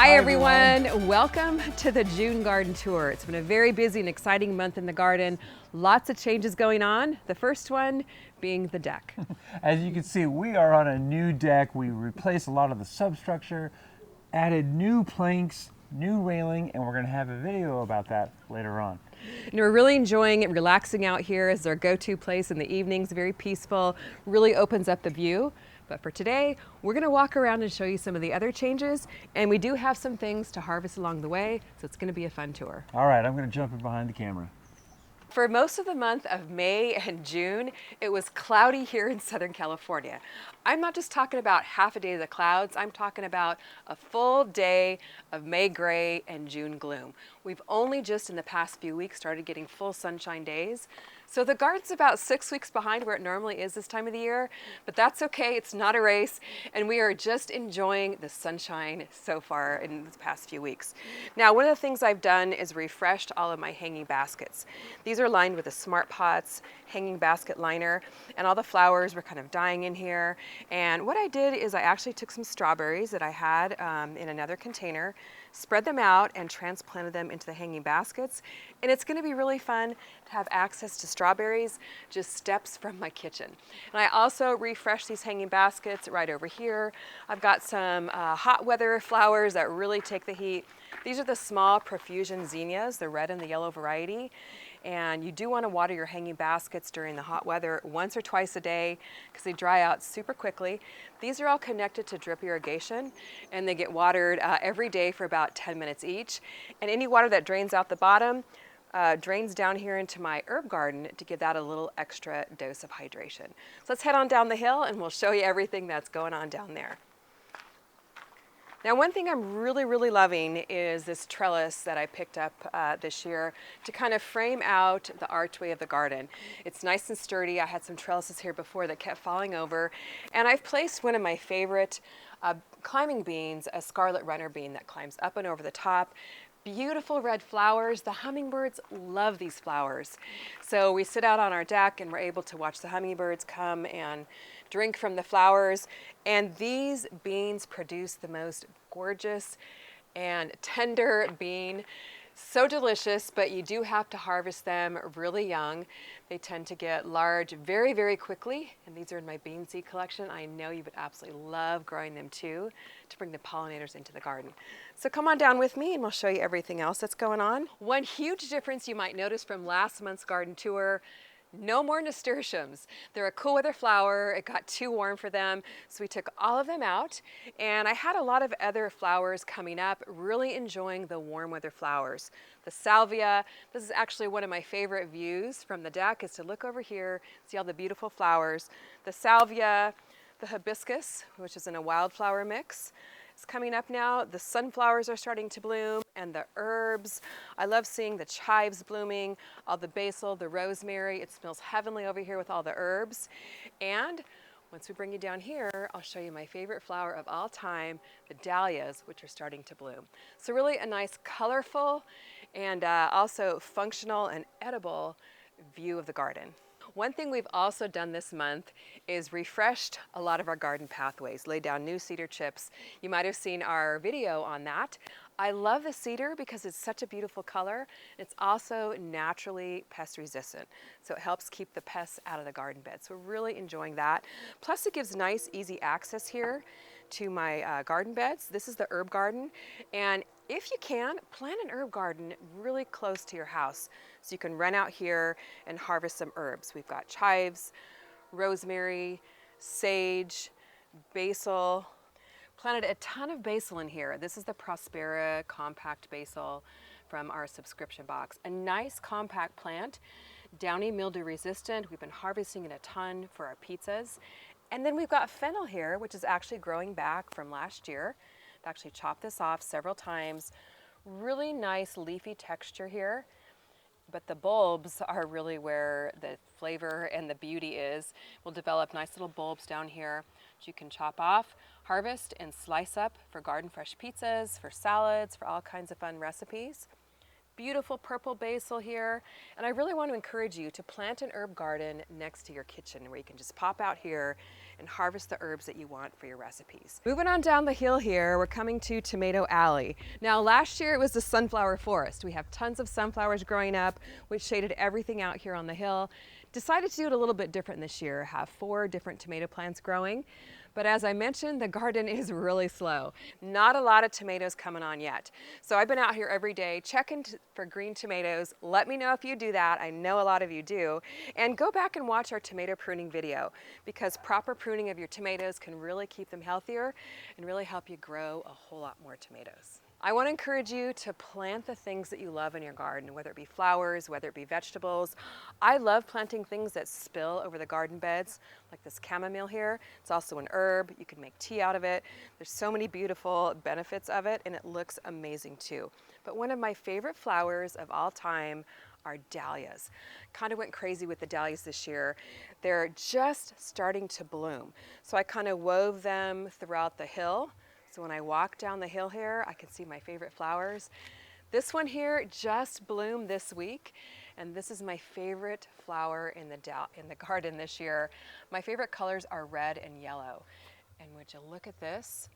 Hi everyone, welcome to the June Garden Tour. It's been a very busy and exciting month in the garden. Lots of changes going on. The first one being the deck. As you can see, we are on a new deck. We replaced a lot of the substructure, added new planks, new railing, and we're going to have a video about that later on. And we're really enjoying it, relaxing out here as our go-to place in the evenings, very peaceful, really opens up the view. But for today, we're going to walk around and show you some of the other changes, and we do have some things to harvest along the way, so it's going to be a fun tour. All right, I'm going to jump in behind the camera. For most of the month of May and June, it was cloudy here in Southern California. I'm not just talking about half a day of the clouds, I'm talking about a full day of May gray and June gloom. We've only just in the past few weeks started getting full sunshine days. So the garden's about 6 weeks behind where it normally is this time of the year, but that's okay, it's not a race, and we are just enjoying the sunshine so far in the past few weeks. Now, one of the things I've done is refreshed all of my hanging baskets. These are lined with a Smart Pots hanging basket liner, and all the flowers were kind of dying in here. And what I did is I actually took some strawberries that I had in another container, spread them out and transplanted them into the hanging baskets. And it's going to be really fun to have access to strawberries just steps from my kitchen. And I also refreshed these hanging baskets right over here. I've got some hot weather flowers that really take the heat. These are the small profusion zinnias, the red and the yellow variety. And you do want to water your hanging baskets during the hot weather once or twice a day because they dry out super quickly. These are all connected to drip irrigation, and they get watered every day for about 10 minutes each. And any water that drains out the bottom drains down here into my herb garden to give that a little extra dose of hydration. So let's head on down the hill and we'll show you everything that's going on down there. Now, one thing I'm really loving is this trellis that I picked up this year to kind of frame out the archway of the garden. It's nice and sturdy. I had some trellises here before that kept falling over, and I've placed one of my favorite climbing beans, a scarlet runner bean that climbs up and over the top. Beautiful red flowers. The hummingbirds love these flowers. So we sit out on our deck and we're able to watch the hummingbirds come and drink from the flowers. And these beans produce the most gorgeous and tender bean. So delicious, but you do have to harvest them really young. They tend to get large very quickly, and these are in my bean seed collection. I know you would absolutely love growing them too to bring the pollinators into the garden. So come on down with me and we'll show you everything else that's going on. One huge difference you might notice from last month's garden tour: no more nasturtiums. They're a cool weather flower. It got too warm for them, so we took all of them out. And I had a lot of other flowers coming up, really enjoying the warm weather flowers. The salvia, this is actually one of my favorite views from the deck, is to look over here, see all the beautiful flowers. The salvia, the hibiscus, which is in a wildflower mix, is coming up now. The sunflowers are starting to bloom, and the herbs. I love seeing the chives blooming, all the basil, the rosemary. It smells heavenly over here with all the herbs. And once we bring you down here, I'll show you my favorite flower of all time, the dahlias, which are starting to bloom. So really a nice, colorful, and also functional and edible view of the garden. One thing we've also done this month is refreshed a lot of our garden pathways, laid down new cedar chips. You might have seen our video on that. I love the cedar because it's such a beautiful color. It's also naturally pest resistant, so it helps keep the pests out of the garden bed. So we're really enjoying that. Plus it gives nice, easy access here to my garden beds. This is the herb garden, and if you can, plant an herb garden really close to your house so you can run out here and harvest some herbs. We've got chives, rosemary, sage, basil. Planted a ton of basil in here. This is the Prospera compact basil from our subscription box. A nice compact plant, downy mildew resistant. We've been harvesting it a ton for our pizzas. And then we've got fennel here, which is actually growing back from last year. I've actually chopped this off several times. Really nice leafy texture here, but the bulbs are really where the flavor and the beauty is. We'll develop nice little bulbs down here that you can chop off, harvest, and slice up for garden fresh pizzas, for salads, for all kinds of fun recipes. Beautiful purple basil here, and I really want to encourage you to plant an herb garden next to your kitchen where you can just pop out here and harvest the herbs that you want for your recipes. Moving on down the hill here, we're coming to Tomato Alley. Now last year it was the sunflower forest. We have tons of sunflowers growing up, which shaded everything out here on the hill. Decided to do it a little bit different this year, have 4 different tomato plants growing. But as I mentioned, the garden is really slow. Not a lot of tomatoes coming on yet. So I've been out here every day checking for green tomatoes. Let me know if you do that. I know a lot of you do. And go back and watch our tomato pruning video, because proper pruning of your tomatoes can really keep them healthier and really help you grow a whole lot more tomatoes. I want to encourage you to plant the things that you love in your garden, whether it be flowers, whether it be vegetables. I love planting things that spill over the garden beds, like this chamomile here. It's also an herb. You can make tea out of it. There's so many beautiful benefits of it, and it looks amazing too. But one of my favorite flowers of all time are dahlias. Kind of went crazy with the dahlias this year. They're just starting to bloom. So I kind of wove them throughout the hill. So when I walk down the hill here, I can see my favorite flowers. This one here just bloomed this week, and this is my favorite flower in the garden this year. My favorite colors are red and yellow. And would you look at this?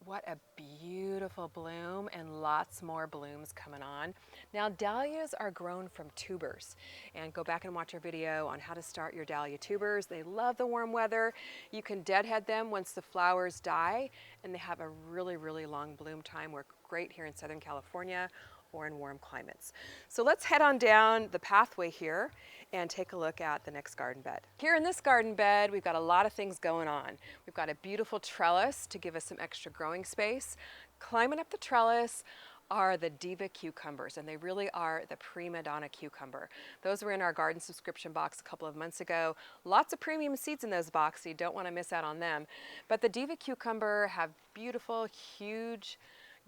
What a beautiful bloom, and lots more blooms coming on. Now dahlias are grown from tubers, and go back and watch our video on how to start your dahlia tubers. They love the warm weather. You can deadhead them once the flowers die, and they have a really, really long bloom time. We're great here in Southern California or in warm climates. So let's head on down the pathway here and take a look at the next garden bed. Here in this garden bed, we've got a lot of things going on. We've got a beautiful trellis to give us some extra growing space. Climbing up the trellis are the Diva cucumbers, and they really are the prima donna cucumber. Those were in our garden subscription box a couple of months ago. Lots of premium seeds in those boxes, so you don't want to miss out on them. But the Diva cucumber have beautiful, huge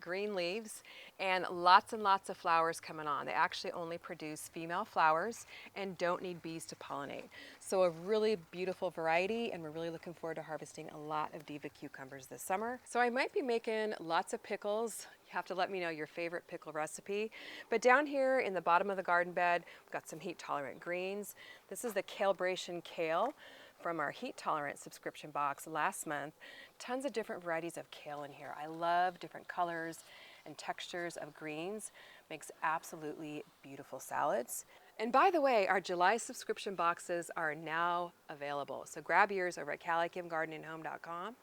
green leaves and lots of flowers coming on. They actually only produce female flowers and don't need bees to pollinate. So a really beautiful variety, and we're really looking forward to harvesting a lot of Diva cucumbers this summer. So I might be making lots of pickles. You have to let me know your favorite pickle recipe. But down here in the bottom of the garden bed, we've got some heat tolerant greens. This is the Calebration kale from our heat tolerant subscription box last month. Tons of different varieties of kale in here. I love different colors and textures of greens. Makes absolutely beautiful salads. And by the way, our July subscription boxes are now available. So grab yours over at CaliKimGardeningHome.com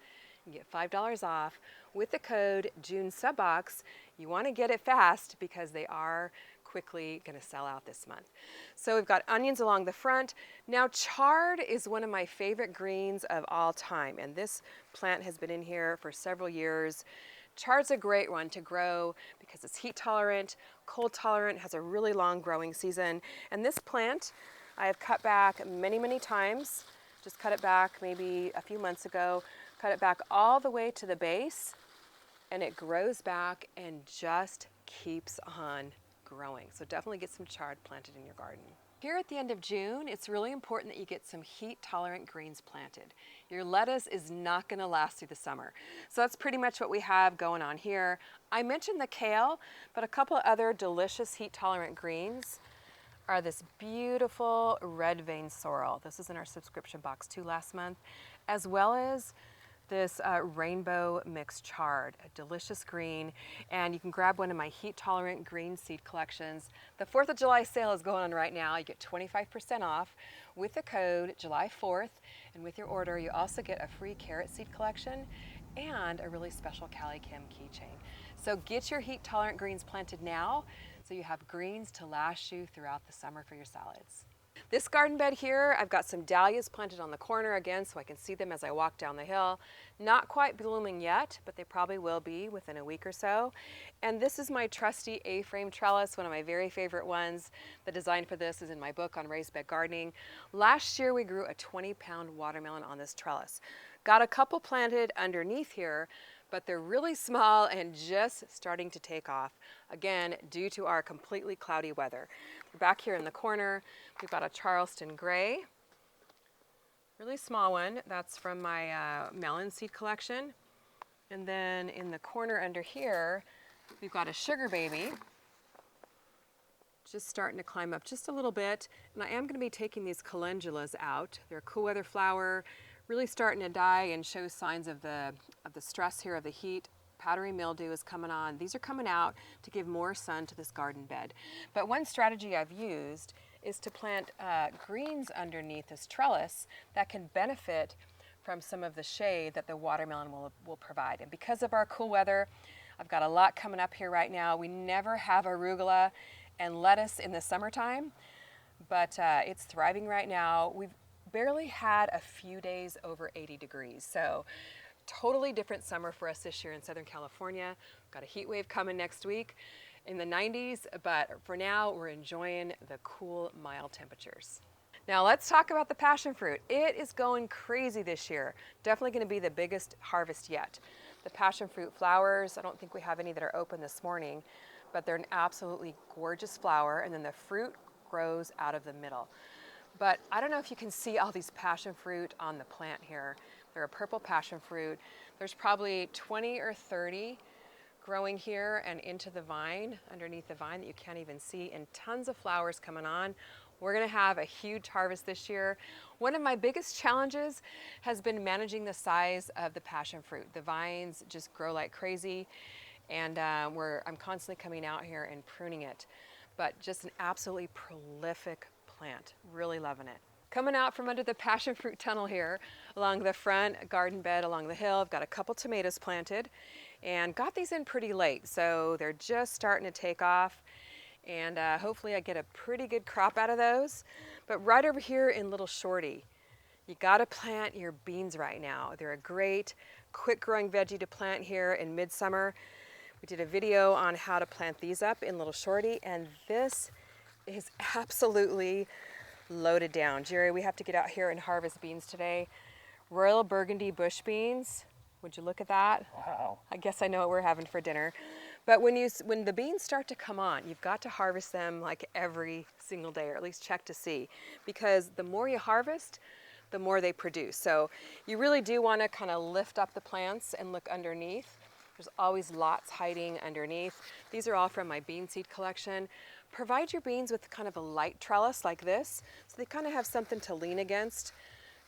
and get $5 off with the code JuneSubbox. You want to get it fast because they are quickly going to sell out this month. So we've got onions along the front. Now chard is one of my favorite greens of all time, and this plant has been in here for several years. Chard's a great one to grow because it's heat tolerant, cold tolerant, has a really long growing season. And this plant I have cut back many times. Just cut it back maybe a few months ago, cut it back all the way to the base, and it grows back and just keeps on growing. So definitely get some chard planted in your garden. Here at the end of June, it's really important that you get some heat-tolerant greens planted. Your lettuce is not going to last through the summer. So that's pretty much what we have going on here. I mentioned the kale, but a couple of other delicious heat-tolerant greens are this beautiful red vein sorrel. This is in our subscription box too last month, as well as this rainbow mixed chard, a delicious green, and you can grab one of my heat tolerant green seed collections. The 4th of July sale is going on right now. You get 25% off with the code July 4th, and with your order you also get a free carrot seed collection and a really special Cali Kim keychain. So get your heat tolerant greens planted now so you have greens to last you throughout the summer for your salads. This garden bed here, I've got some dahlias planted on the corner again so I can see them as I walk down the hill. Not quite blooming yet, but they probably will be within a week or so. And this is my trusty A-frame trellis, one of my very favorite ones. The design for this is in my book on raised bed gardening. Last year we grew a 20-pound watermelon on this trellis. Got a couple planted underneath here, but they're really small and just starting to take off, again, due to our completely cloudy weather. Back here in the corner, we've got a Charleston Gray, really small one. That's from my melon seed collection. And then in the corner under here, we've got a Sugar Baby, just starting to climb up just a little bit. And I am going to be taking these calendulas out. They're a cool weather flower, really starting to die and show signs of the stress here of the heat. Powdery mildew is coming on. These are coming out to give more sun to this garden bed. But one strategy I've used is to plant greens underneath this trellis that can benefit from some of the shade that the watermelon will provide. And because of our cool weather, I've got a lot coming up here right now. We never have arugula and lettuce in the summertime, but it's thriving right now. We've barely had a few days over 80 degrees. So totally different summer for us this year in Southern California. Got a heat wave coming next week in the 90s, but for now we're enjoying the cool, mild temperatures. Now let's talk about the passion fruit. It is going crazy this year. Definitely going to be the biggest harvest yet. The passion fruit flowers, I don't think we have any that are open this morning, but they're an absolutely gorgeous flower, and then the fruit grows out of the middle. But I don't know if you can see all these passion fruit on the plant here. They're a purple passion fruit. There's probably 20 or 30 growing here and into the vine, underneath the vine that you can't even see, and tons of flowers coming on. We're gonna have a huge harvest this year. One of my biggest challenges has been managing the size of the passion fruit. The vines just grow like crazy, and I'm constantly coming out here and pruning it. But just an absolutely prolific plant, really loving it. Coming out from under the passion fruit tunnel here along the front garden bed along the hill, I've got a couple tomatoes planted and got these in pretty late, so they're just starting to take off, and hopefully I get a pretty good crop out of those. But right over here in Little Shorty, you gotta plant your beans right now. They're a great quick growing veggie to plant here in midsummer. We did a video on how to plant these up in Little Shorty, and this is absolutely loaded down. Jerry, we have to get out here and harvest beans today. Royal Burgundy bush beans. Would you look at that? Wow. I guess I know what we're having for dinner. But when the beans start to come on, you've got to harvest them like every single day, or at least check to see, because the more you harvest, the more they produce. So you really do want to kind of lift up the plants and look underneath. There's always lots hiding underneath. These are all from my bean seed collection. Provide your beans with kind of a light trellis like this, so they kind of have something to lean against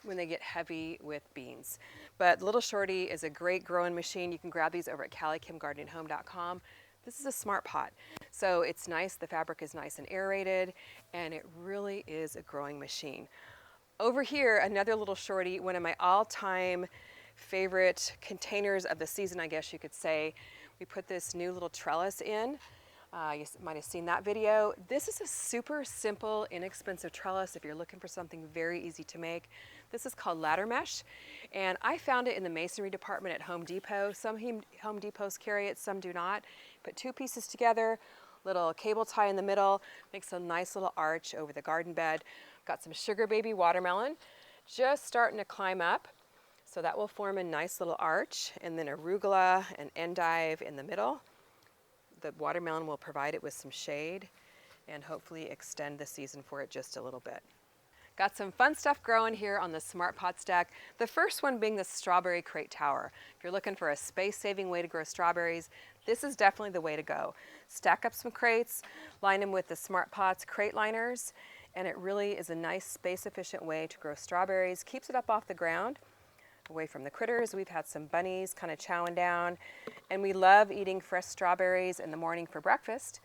when they get heavy with beans. But Little Shorty is a great growing machine. You can grab these over at CallieKimGardeningHome.com. This is a smart pot. So it's nice, the fabric is nice and aerated, and it really is a growing machine. Over here, another Little Shorty, one of my all-time favorite containers of the season, I guess you could say. We put this new little trellis in. You might have seen that video. This is a super simple, inexpensive trellis if you're looking for something very easy to make. This is called ladder mesh, and I found it in the masonry department at Home Depot. Some Home Depots carry it, some do not. Put two pieces together, little cable tie in the middle, makes a nice little arch over the garden bed. Got some sugar baby watermelon just starting to climb up, so that will form a nice little arch, and then arugula and endive in the middle. The watermelon will provide it with some shade and hopefully extend the season for it just a little bit. Got some fun stuff growing here on the Smart Pot stack. The first one being the strawberry crate tower. If you're looking for a space-saving way to grow strawberries, this is definitely the way to go. Stack up some crates, line them with the Smart Pots crate liners, and it really is a nice space-efficient way to grow strawberries. Keeps it up off the ground, away from the critters. We've had some bunnies kind of chowing down, and we love eating fresh strawberries in the morning for breakfast.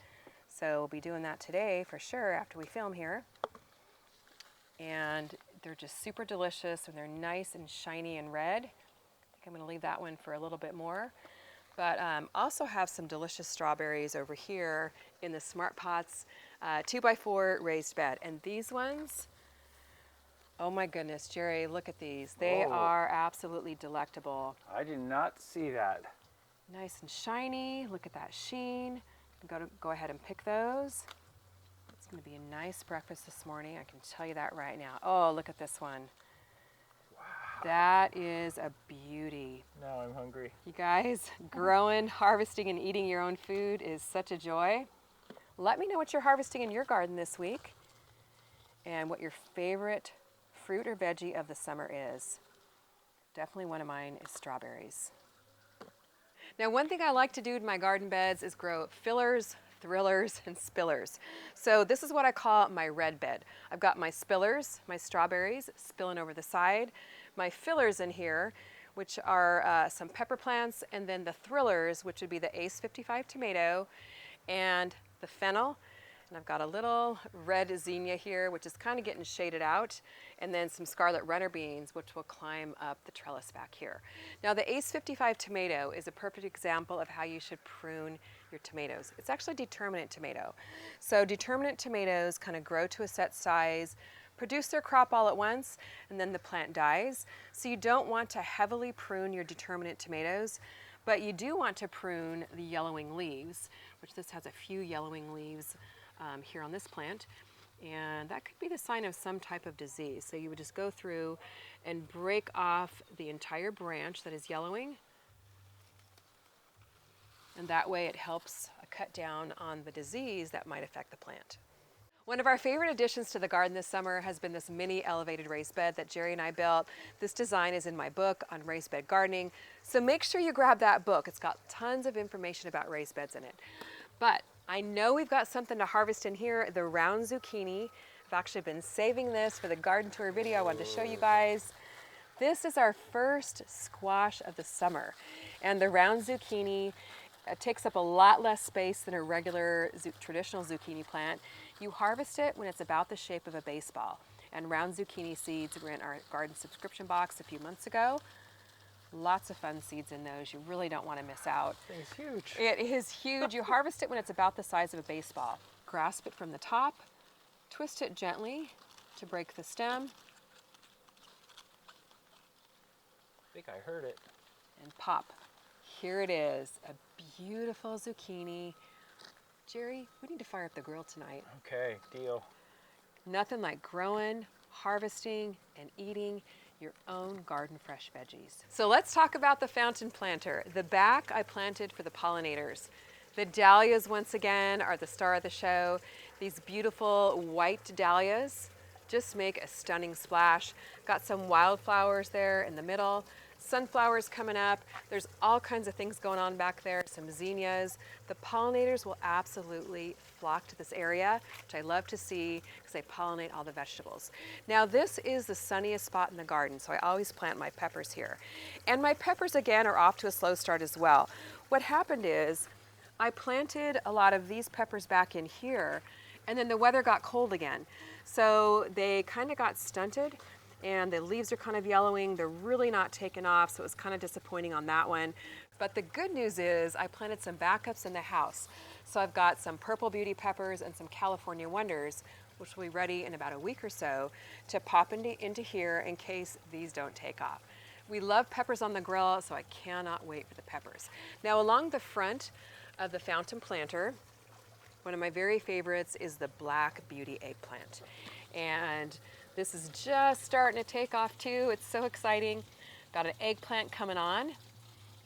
So we'll be doing that today for sure after we film here. And they're just super delicious, and they're nice and shiny and red. I think I'm going to leave that one for a little bit more. But also have some delicious strawberries over here in the Smart Pots 2x4 raised bed. And these ones, oh my goodness, Jerry, look at these. They Whoa. are absolutely delectable. I did not see that. Nice and shiny. Look at that sheen. Go ahead and pick those. It's going to be a nice breakfast this morning. I can tell you that right now. Oh, look at this one. Wow. That is a beauty. Now I'm hungry. You guys, growing, harvesting, and eating your own food is such a joy. Let me know what you're harvesting in your garden this week and what your favorite fruit or veggie of the summer is. Definitely one of mine is strawberries. Now, one thing I like to do in my garden beds is grow fillers, thrillers, and spillers. So this is what I call my red bed. I've got my spillers, my strawberries, spilling over the side, my fillers in here, which are some pepper plants, and then the thrillers, which would be the Ace 55 tomato and the fennel. And I've got a little red zinnia here, which is kind of getting shaded out, and then some scarlet runner beans, which will climb up the trellis back here. Now the Ace 55 tomato is a perfect example of how you should prune your tomatoes. It's actually a determinate tomato. So determinate tomatoes kind of grow to a set size, produce their crop all at once, and then the plant dies. So you don't want to heavily prune your determinate tomatoes, but you do want to prune the yellowing leaves, which this has a few yellowing leaves here on this plant, and that could be the sign of some type of disease. So you would just go through and break off the entire branch that is yellowing, and that way it helps cut down on the disease that might affect the plant. One of our favorite additions to the garden this summer has been this mini elevated raised bed that Jerry and I built. This design is in my book on raised bed gardening, so make sure you grab that book. It's got tons of information about raised beds in it. But I know we've got something to harvest in here, the round zucchini. I've actually been saving this for the garden tour video I wanted to show you guys. This is our first squash of the summer, and the round zucchini takes up a lot less space than a regular traditional zucchini plant. You harvest it when it's about the shape of a baseball. And round zucchini seeds were in our garden subscription box a few months ago. Lots of fun seeds in those. You really don't want to miss out. It's huge. It is huge. You harvest it when it's about the size of a baseball. Grasp it from the top, twist it gently to break the stem, I think I heard it. and pop. Here it is, a beautiful zucchini. Jerry, we need to fire up the grill tonight. Okay, deal. Nothing like growing, harvesting, and eating your own garden fresh veggies. So let's talk about the fountain planter. The back I planted for the pollinators. The dahlias, once again, are the star of the show. These beautiful white dahlias just make a stunning splash. Got some wildflowers there in the middle. Sunflowers coming up. There's all kinds of things going on back there, some zinnias. The pollinators will absolutely flock to this area, which I love to see because they pollinate all the vegetables. Now this is the sunniest spot in the garden, so I always plant my peppers here. And my peppers, again, are off to a slow start as well. What happened is I planted a lot of these peppers back in here, and then the weather got cold again. So they kind of got stunted, and the leaves are kind of yellowing. They're really not taking off, so it was kind of disappointing on that one. But the good news is I planted some backups in the house. So I've got some purple beauty peppers and some California Wonders, which will be ready in about a week or so to pop into here in case these don't take off. We love peppers on the grill, so I cannot wait for the peppers. Now along the front of the fountain planter, one of my very favorites is the Black Beauty eggplant. And this is just starting to take off too. It's so exciting. Got an eggplant coming on,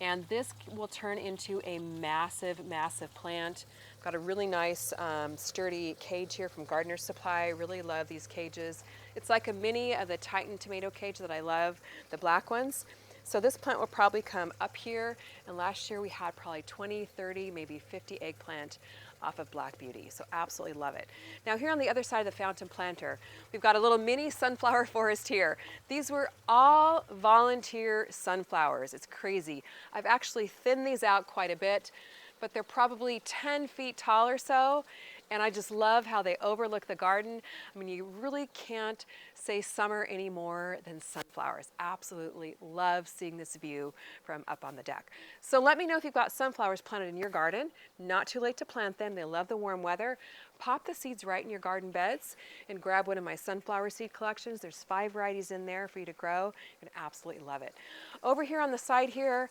and this will turn into a massive, massive plant. Got a really nice sturdy cage here from Gardener's Supply. Really love these cages. It's like a mini of the Titan tomato cage that I love, the black ones. So this plant will probably come up here, and last year we had probably 20, 30, maybe 50 eggplant off of Black Beauty, so absolutely love it. Now here on the other side of the fountain planter, we've got a little mini sunflower forest here. These were all volunteer sunflowers. It's crazy. I've actually thinned these out quite a bit, but they're probably 10 feet tall or so, and I just love how they overlook the garden. I mean, you really can't say summer any more than sunflowers. Absolutely love seeing this view from up on the deck. So let me know if you've got sunflowers planted in your garden. Not too late to plant them. They love the warm weather. Pop the seeds right in your garden beds and grab one of my sunflower seed collections. There's 5 varieties in there for you to grow. You're gonna absolutely love it. Over here on the side here,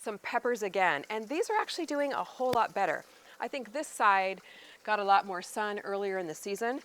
some peppers again, and these are actually doing a whole lot better. I think this side got a lot more sun earlier in the season,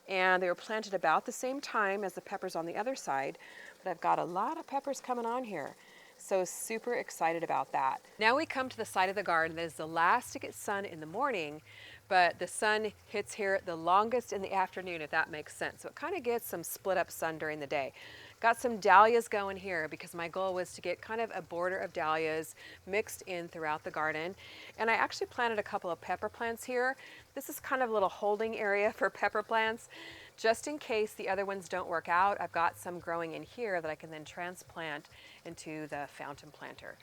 and they were planted about the same time as the peppers on the other side, but I've got a lot of peppers coming on here. So super excited about that. Now we come to the side of the garden that is the last to get sun in the morning, but the sun hits here the longest in the afternoon, if that makes sense. So it kind of gets some split up sun during the day. Got some dahlias going here because my goal was to get kind of a border of dahlias mixed in throughout the garden. And I actually planted a couple of pepper plants here. This is kind of a little holding area for pepper plants. Just in case the other ones don't work out, I've got some growing in here that I can then transplant into the fountain planter.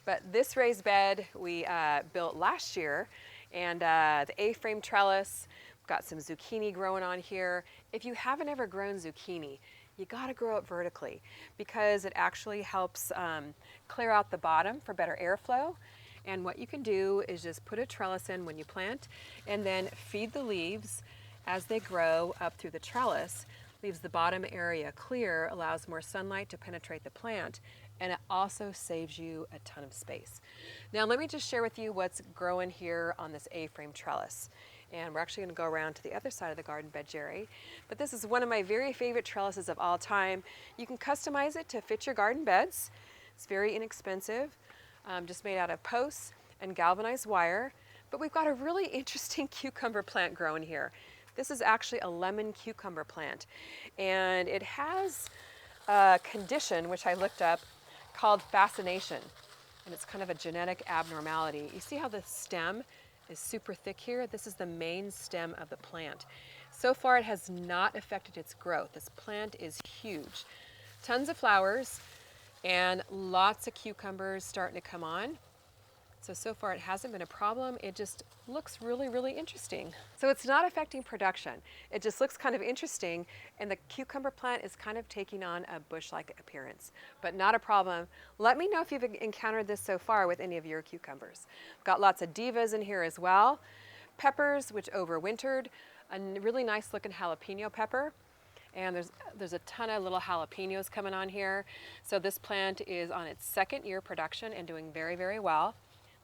But this raised bed we built last year, and the A-frame trellis, we've got some zucchini growing on here. If you haven't ever grown zucchini, you gotta grow it vertically because it actually helps clear out the bottom for better airflow. And what you can do is just put a trellis in when you plant and then feed the leaves as they grow up through the trellis. Leaves the bottom area clear, allows more sunlight to penetrate the plant, and it also saves you a ton of space. Now let me just share with you what's growing here on this A-frame trellis. And we're actually gonna go around to the other side of the garden bed, Jerry. But this is one of my very favorite trellises of all time. You can customize it to fit your garden beds. It's very inexpensive, just made out of posts and galvanized wire. But we've got a really interesting cucumber plant growing here. This is actually a lemon cucumber plant, and it has a condition, which I looked up, called fascination, and it's kind of a genetic abnormality. You see how the stem is super thick here? This is the main stem of the plant. So far, it has not affected its growth. This plant is huge. Tons of flowers and lots of cucumbers starting to come on. So far it hasn't been a problem. It just looks really, really interesting. So it's not affecting production. It just looks kind of interesting, and the cucumber plant is kind of taking on a bush-like appearance, but not a problem. Let me know if you've encountered this so far with any of your cucumbers. Got lots of divas in here as well. Peppers, which overwintered, a really nice looking jalapeno pepper. And there's a ton of little jalapenos coming on here. So this plant is on its second year production and doing very, very well.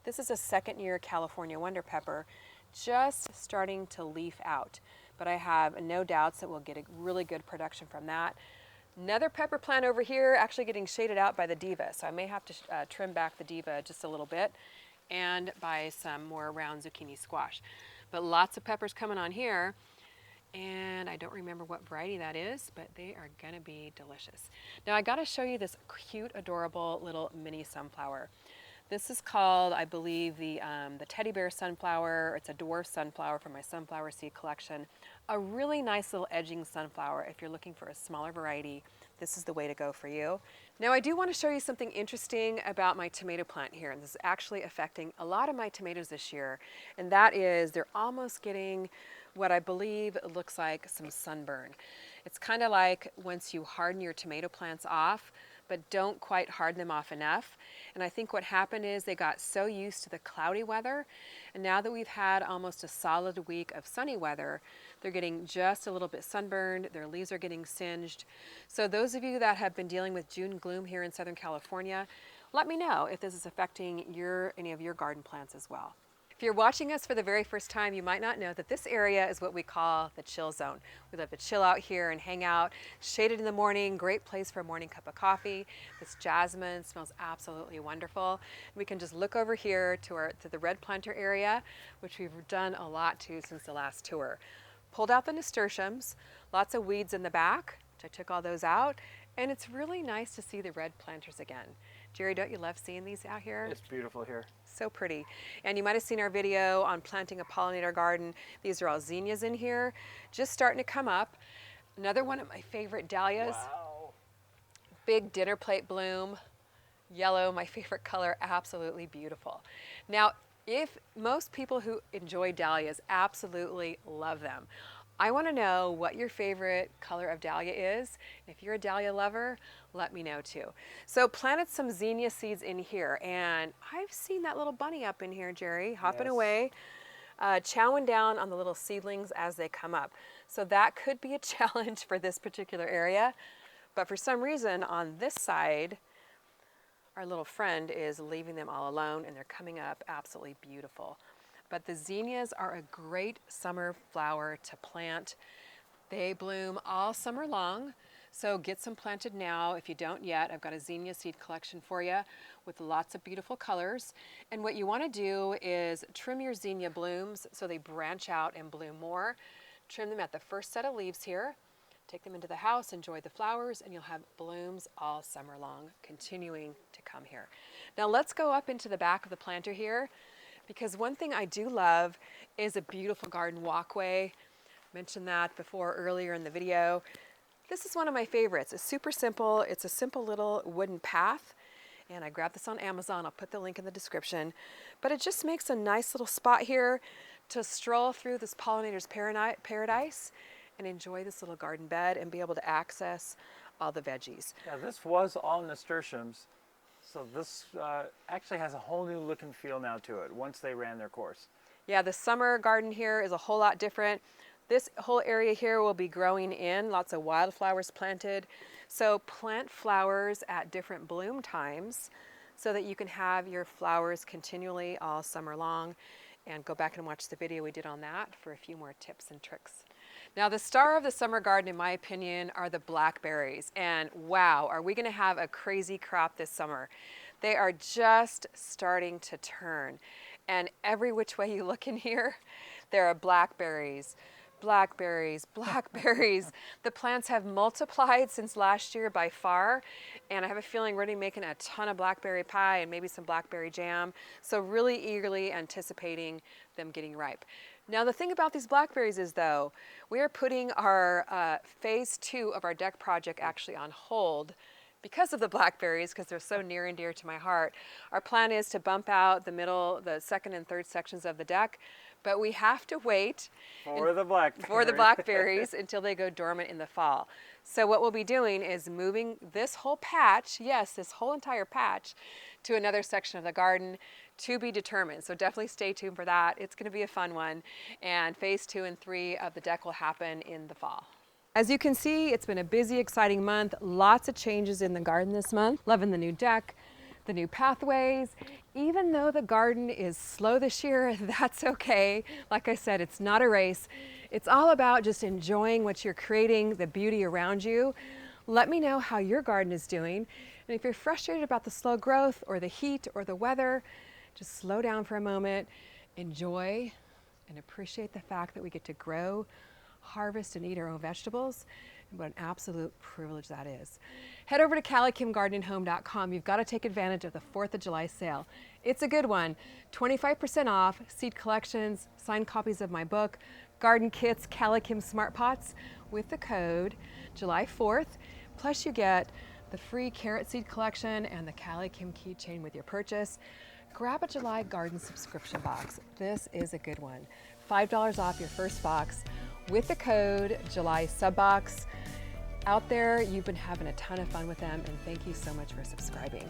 This is a second year California Wonder Pepper, just starting to leaf out. But I have no doubts that we'll get a really good production from that. Another pepper plant over here actually getting shaded out by the diva. So I may have to trim back the diva just a little bit and buy some more round zucchini squash. But lots of peppers coming on here. And I don't remember what variety that is, but they are gonna be delicious. Now I gotta show you this cute, adorable little mini sunflower. This is called, I believe, the teddy bear sunflower. It's a dwarf sunflower from my sunflower seed collection. A really nice little edging sunflower. If you're looking for a smaller variety, this is the way to go for you. Now I do want to show you something interesting about my tomato plant here, and this is actually affecting a lot of my tomatoes this year, and that is they're almost getting what I believe looks like some sunburn. It's kind of like once you harden your tomato plants off, but don't quite harden them off enough. And I think what happened is they got so used to the cloudy weather, and now that we've had almost a solid week of sunny weather, they're getting just a little bit sunburned, their leaves are getting singed. So those of you that have been dealing with June gloom here in Southern California, let me know if this is affecting any of your garden plants as well. If you're watching us for the very first time, you might not know that this area is what we call the chill zone. We love to chill out here and hang out, shaded in the morning, great place for a morning cup of coffee. This jasmine smells absolutely wonderful. We can just look over here to the red planter area, which we've done a lot to since the last tour. Pulled out the nasturtiums, lots of weeds in the back, which I took all those out, and it's really nice to see the red planters again. Jerry, don't you love seeing these out here? It's beautiful here. So pretty. And you might have seen our video on planting a pollinator garden. These are all zinnias in here, just starting to come up. Another one of my favorite dahlias. Wow. Big dinner plate bloom, yellow, my favorite color, absolutely beautiful. Now, if most people who enjoy dahlias absolutely love them, I want to know what your favorite color of dahlia is. If you're a dahlia lover, let me know too. So planted some zinnia seeds in here, and I've seen that little bunny up in here, Jerry, hopping Yes. away, chowing down on the little seedlings as they come up. So that could be a challenge for this particular area. But for some reason on this side, our little friend is leaving them all alone, and they're coming up absolutely beautiful. But the zinnias are a great summer flower to plant. They bloom all summer long, so get some planted now if you don't yet. I've got a zinnia seed collection for you with lots of beautiful colors. And what you want to do is trim your zinnia blooms so they branch out and bloom more. Trim them at the first set of leaves here. Take them into the house, enjoy the flowers, and you'll have blooms all summer long, continuing to come here. Now let's go up into the back of the planter here, because one thing I do love is a beautiful garden walkway. Mentioned that before earlier in the video. This is one of my favorites. It's super simple. It's a simple little wooden path. And I grabbed this on Amazon. I'll put the link in the description. But it just makes a nice little spot here to stroll through this pollinator's paradise and enjoy this little garden bed and be able to access all the veggies. Yeah, this was all nasturtiums. So this actually has a whole new look and feel now to it once they ran their course. Yeah, the summer garden here is a whole lot different. This whole area here will be growing in, lots of wildflowers planted. So plant flowers at different bloom times so that you can have your flowers continually all summer long. And go back and watch the video we did on that for a few more tips and tricks. Now the star of the summer garden, in my opinion, are the blackberries. And wow, are we gonna have a crazy crop this summer. They are just starting to turn. And every which way you look in here, there are blackberries. Blackberries, blackberries. The plants have multiplied since last year by far, and I have a feeling we're already making a ton of blackberry pie and maybe some blackberry jam. So really eagerly anticipating them getting ripe. Now the thing about these blackberries is though, we are putting our phase 2 of our deck project actually on hold because of the blackberries, because they're so near and dear to my heart. Our plan is to bump out the middle, the second and third sections of the deck, but we have to wait For the blackberries until they go dormant in the fall. So what we'll be doing is moving this whole patch, yes, this whole entire patch, to another section of the garden to be determined. So definitely stay tuned for that. It's gonna be a fun one. And phase 2 and 3 of the deck will happen in the fall. As you can see, it's been a busy, exciting month. Lots of changes in the garden this month. Loving the new deck, the new pathways. Even though the garden is slow this year, that's okay. Like I said, it's not a race. It's all about just enjoying what you're creating, the beauty around you. Let me know how your garden is doing. And if you're frustrated about the slow growth or the heat or the weather, just slow down for a moment, enjoy and appreciate the fact that we get to grow, harvest and eat our own vegetables. What an absolute privilege that is. Head over to CallieKimGardenandHome.com. You've got to take advantage of the 4th of July sale. It's a good one. 25% off seed collections, signed copies of my book, garden kits, Callie Kim Smart Pots with the code July 4th. Plus you get the free carrot seed collection and the Callie Kim keychain with your purchase. Grab a July garden subscription box. This is a good one. $5 off your first box with the code July Subbox. Out there, you've been having a ton of fun with them, and thank you so much for subscribing.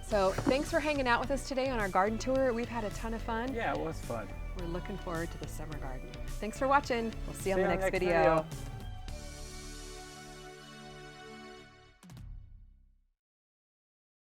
So thanks for hanging out with us today on our garden tour. We've had a ton of fun. Yeah, it was fun. We're looking forward to the summer garden. Thanks for watching. We'll see you on the next video.